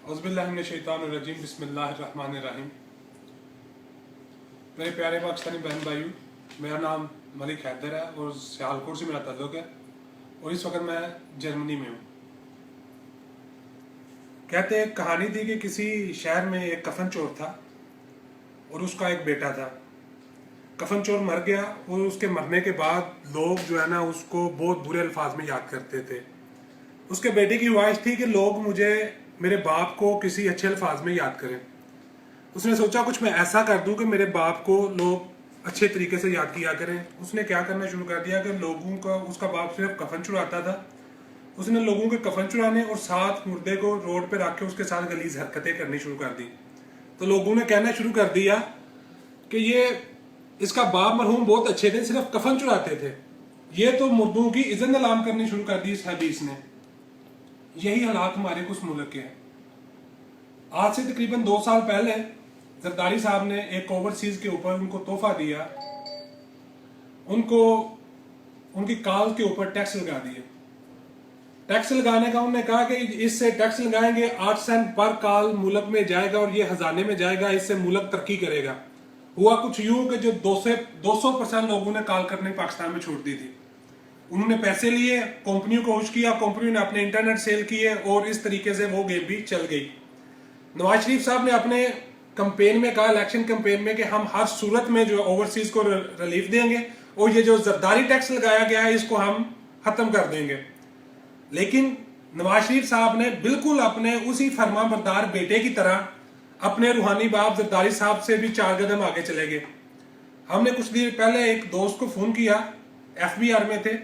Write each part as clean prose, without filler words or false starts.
اعوذ باللہ من الشیطان الرجیم بسم اللہ الرحمن الرحیم۔ میرے پیارے پاکستانی بہن بھائیوں، میرا نام ملک حیدر ہے اور سیالکوٹ سے میرا تعلق ہے اور اس وقت میں جرمنی میں ہوں۔ کہتے ہیں کہانی تھی کہ کسی شہر میں ایک کفن چور تھا اور اس کا ایک بیٹا تھا۔ کفن چور مر گیا اور اس کے مرنے کے بعد لوگ جو ہے نا اس کو بہت برے الفاظ میں یاد کرتے تھے۔ اس کے بیٹے کی خواہش تھی کہ لوگ میرے باپ کو کسی اچھے الفاظ میں یاد کریں۔ اس نے سوچا کچھ میں ایسا کر دوں کہ میرے باپ کو لوگ اچھے طریقے سے یاد کیا کریں۔ اس نے کیا کرنا شروع کر دیا کہ اس کا باپ صرف کفن چراتا تھا، اس نے لوگوں کے کفن چرانے اور ساتھ مردے کو روڈ پہ رکھ کے اس کے ساتھ غلیظ حرکتیں کرنی شروع کر دی۔ تو لوگوں نے کہنا شروع کر دیا کہ اس کا باپ مرحوم بہت اچھے تھے، صرف کفن چراتے تھے، یہ تو مردوں کی عزت نلام کرنی شروع کر دی اس حدیث نے۔ یہی حالات ہمارے کچھ ملک کے ہیں۔ آج سے تقریباً 2 سال پہلے زرداری صاحب نے ایک اوورسیز کے اوپر ان کو تحفہ دیا، ان کی کال کے اوپر ٹیکس لگا دیا۔ ٹیکس لگانے کا انہوں نے کہا کہ اس سے ٹیکس لگائیں گے 8 سینٹ پر کال ملک میں جائے گا اور یہ خزانے میں جائے گا، اس سے ملک ترقی کرے گا۔ ہوا کچھ یوں کہ جو 200% لوگوں نے کال کرنے پاکستان میں چھوڑ دی تھی، انہوں نے پیسے لیے، کمپنیوں کو خوش کیا، کمپنیوں نے اپنے انٹرنیٹ سیل کیے اور اس طریقے سے وہ گیم بھی چل گئی۔ نواز شریف صاحب نے اپنے کمپین میں کہا، الیکشن کمپین میں، کہ ہم ہر صورت میں جو اوورسیز کو ریلیف دیں گے اور یہ جو زرداری ٹیکس لگایا گیا ہے اس کو ہم ختم کر دیں گے۔ لیکن نواز شریف صاحب نے بالکل اپنے اسی فرما بردار بیٹے کی طرح اپنے روحانی باپ زرداری صاحب سے بھی 4 قدم آگے چلے گئے۔ ہم نے کچھ دیر پہلے ایک دوست کو فون کیا، FBR میں تھے،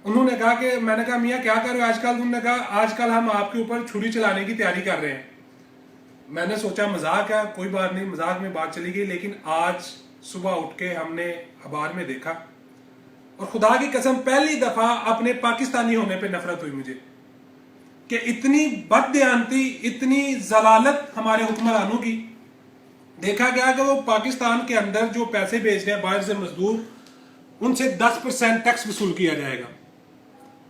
انہوں نے کہا کہ میں نے کہا میاں کیا کر رہے ہو آج کل؟ انہوں نے کہا آج کل ہم آپ کے اوپر چھری چلانے کی تیاری کر رہے ہیں۔ میں نے سوچا مذاق ہے، کوئی بات نہیں، مذاق میں بات چلی گئی۔ لیکن آج صبح اٹھ کے ہم نے اخبار میں دیکھا اور خدا کی قسم پہلی دفعہ اپنے پاکستانی ہونے پہ نفرت ہوئی مجھے کہ اتنی بددیانتی، اتنی ضلالت ہمارے حکمرانوں کی۔ دیکھا گیا کہ وہ پاکستان کے اندر جو پیسے بھیج رہے ہیں باہر سے مزدور، ان سے 10% ٹیکس وصول کیا جائے گا۔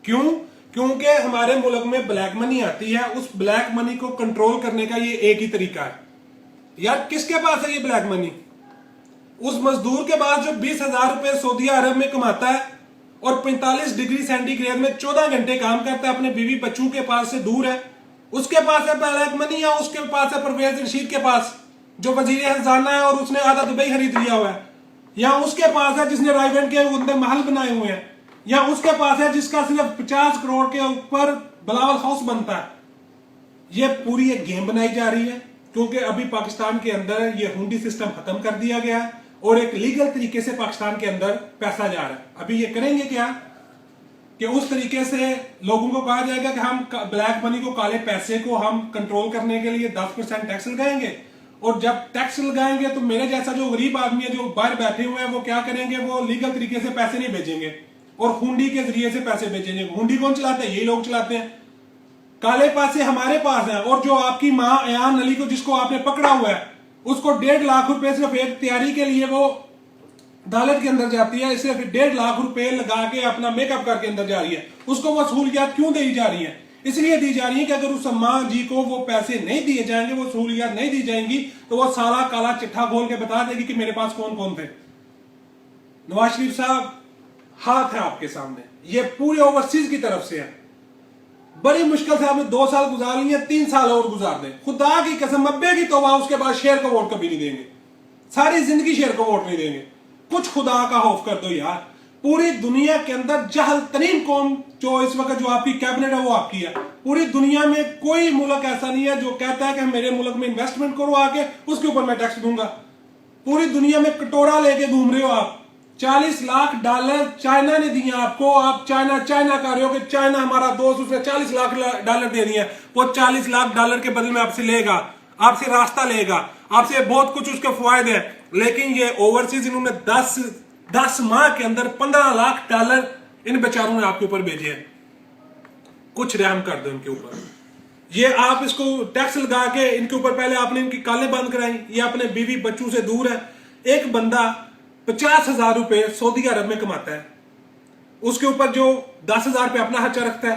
کیونکہ ہمارے ملک میں بلیک منی آتی ہے، اس بلیک منی کو کنٹرول کرنے کا یہ ایک ہی طریقہ ہے۔ یار کس کے پاس ہے یہ بلیک منی؟ اس مزدور کے پاس جو 20,000 روپے سعودی عرب میں کماتا ہے اور 45 ڈگری سینٹی گریڈ میں 14 گھنٹے کام کرتا ہے، اپنے بیوی بچوں کے پاس سے دور ہے، اس کے پاس ہے بلیک منی، یا اس کے پاس ہے پرویز رشید کے پاس جو وزیر خزانہ ہے اور اس نے آدھا دبئی خرید لیا ہوا ہے، یا اس کے پاس ہے جس نے رائیونٹ کے اندر محل بنائے ہوئے ہیں، یا اس کے پاس ہے جس کا صرف 50 کروڑ کے اوپر بلاول ہاؤس بنتا ہے۔ یہ پوری ایک گیم بنائی جا رہی ہے کیونکہ ابھی پاکستان کے اندر یہ ہونڈی سسٹم ختم کر دیا گیا ہے اور ایک لیگل طریقے سے پاکستان کے اندر پیسہ جا رہا ہے۔ ابھی یہ کریں گے کیا کہ اس طریقے سے لوگوں کو کہا جائے گا کہ ہم بلیک منی کو، کالے پیسے کو ہم کنٹرول کرنے کے لیے 10% ٹیکس لگائیں گے، اور جب ٹیکس لگائیں گے تو میرے جیسا جو غریب آدمی ہے جو باہر بیٹھے ہوئے ہیں وہ کیا کریں گے؟ وہ لیگل طریقے سے پیسے نہیں بھیجیں گے اور ہونڈی کے ذریعے سے پیسے بھیجیں گے۔ ہونڈی کون چلاتے ہیں؟ یہی لوگ چلاتے ہیں۔ کالے پیسے ہمارے پاس ہیں، اور جو آپ کی ماں ایان علی کو، جس کو آپ نے پکڑا ہوا ہے، اس کو 1.5 لاکھ روپے صرف ایک تیاری کے لیے وہ عدالت کے اندر جاتی ہے، صرف 1.5 لاکھ روپے لگا کے اپنا میک اپ کر کے اندر جا رہی ہے۔ اس کو وہ سہولیات کیوں دی جا رہی ہیں؟ اس لیے دی جا رہی ہے کہ اگر اس ماں جی کو وہ پیسے نہیں دیے جائیں گے، وہ سہولیات نہیں دی جائیں گی، تو وہ سارا کالا چٹھا کھول کے بتا دے گی کہ میرے پاس کون کون تھے۔ نواز شریف صاحب ہاتھ ہے آپ کے سامنے، یہ پورے اوورسیز کی طرف سے ہے۔ بڑی مشکل سے آپ نے 2 سال گزار لیے، 3 سال اور گزار دیں، خدا کی قسم ابے کی توبہ، اس کے بعد شیر کو ووٹ کبھی نہیں دیں گے، ساری زندگی شیر کو ووٹ نہیں دیں گے۔ کچھ خدا کا خوف کر دو یار۔ پوری دنیا کے اندر جہل ترین قوم جو اس وقت جو آپ کی کیبنٹ ہے وہ آپ کی ہے۔ پوری دنیا میں کوئی ملک ایسا نہیں ہے جو کہتا ہے کہ میرے ملک میں انویسٹمنٹ کرو آ کے، اس کے اوپر میں ٹیکس دوں گا۔ پوری دنیا میں کٹورا لے کے گھوم رہے ہو آپ۔ $40 لاکھ چائنا نے دیا آپ کو، آپ چائنا کر رہے ہو کہ چائنا ہمارا دوست، اس نے $40 لاکھ دے دیا، وہ $40 لاکھ کے بدل میں آپ سے لے گا، آپ سے راستہ لے گا، آپ سے بہت کچھ اس کے فوائد ہیں۔ لیکن یہ اوورسیز انہوں نے 10 ماہ کے اندر $15 لاکھ ان بیچاروں نے آپ کے اوپر بھیجے ہیں۔ کچھ رحم کر دو ان کے اوپر۔ یہ آپ اس کو ٹیکس لگا کے ان کے اوپر پہلے آپ نے ان کی کالیں بند کرائیں، یہ اپنے بیوی بچوں سے دور ہے۔ ایک بندہ 50,000 روپے سعودی عرب میں کماتا ہے، اس کے اوپر جو 10,000 روپے اپنا خرچہ رکھتا ہے،